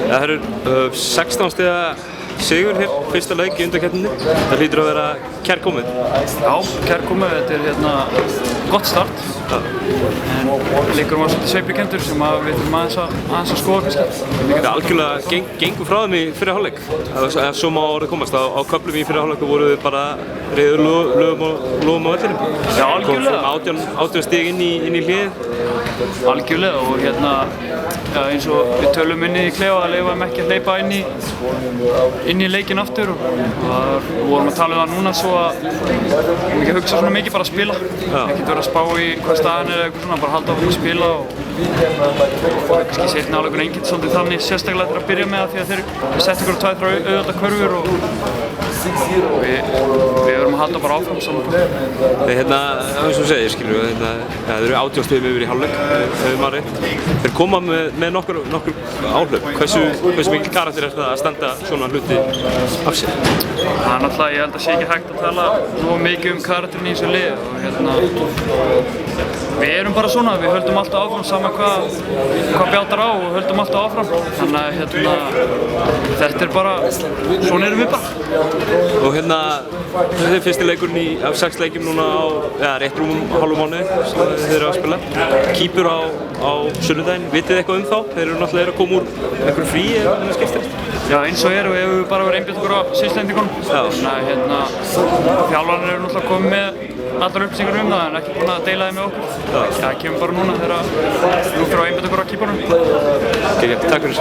Það eru 16 stiga sigur hér, fyrsta leik í undankeppninni. Það hlýtur að vera kærkomið. Já, kærkomið. Þetta er gott start. En leikurinn var svolítið sveiflukenndur sem við þurfum aðeins að skoða kannski. Það algjörlega gengur frá þeim í fyrri hálfleik. Svo má orðið komast. Á köflum í fyrri hálfleiku voru þið bara reiður lögum á vellinum. Já, algjörlega. Kom frá 18 stig inn í hlið. Algjörlega og eins og við tölum inn í klefa að leyfa þeim ekki að hleypa inn í leikinn aftur og við vorum að tala um það núna svo að við erum ekki að hugsa svona mikið, bara að spila. Ekkert vera að spá í hvað staðan er eða eitthvað svona, bara halda áfram að spila og kannski seinni hálfleikurinn einhvern svolítið þannig sérstaklega til að byrja með því að þeir setja ykkur 2-3 auðvelda körfur og við verðum að halda bara áfram saman. Eins og þú segir, skilur við, það eru 18 stigum yfir í hálfleik, hefur maður rétt. Þeir koma með nokkur áhlaup. Hversu mikil karakter er það að standa svona hluti af sér? Það er náttúrulega, ég held að sé ekki hægt að tala svo mikið karakterinn í þessu lið og við erum bara svona, við höldum alltaf áfram sama hvað bjátar á og höldum alltaf áfram. Þannig að þetta er bara, svona erum við bara. Og þetta er fyrsti leikurinn af 6 leikjum núna á rétt rúmum hálfum mánuði sem þeir eru að spila. Kýpur á sunnudaginn, vitið þið eitthvað um þá? Þeir eru náttúrulega að koma úr einhverju fríi eða hvernig skiptir? Já, eins og við hefum bara verið einbeitt okkur á sýslendingunum. Þannig að þjálfarnir eru náttúrulega komið með allar upplýsingar um það en ekki búin að deila þeim með okkur. Það kemur bara núna þegar nú fyrir að einbeitt okkur á kýpunum. Takk fyrir.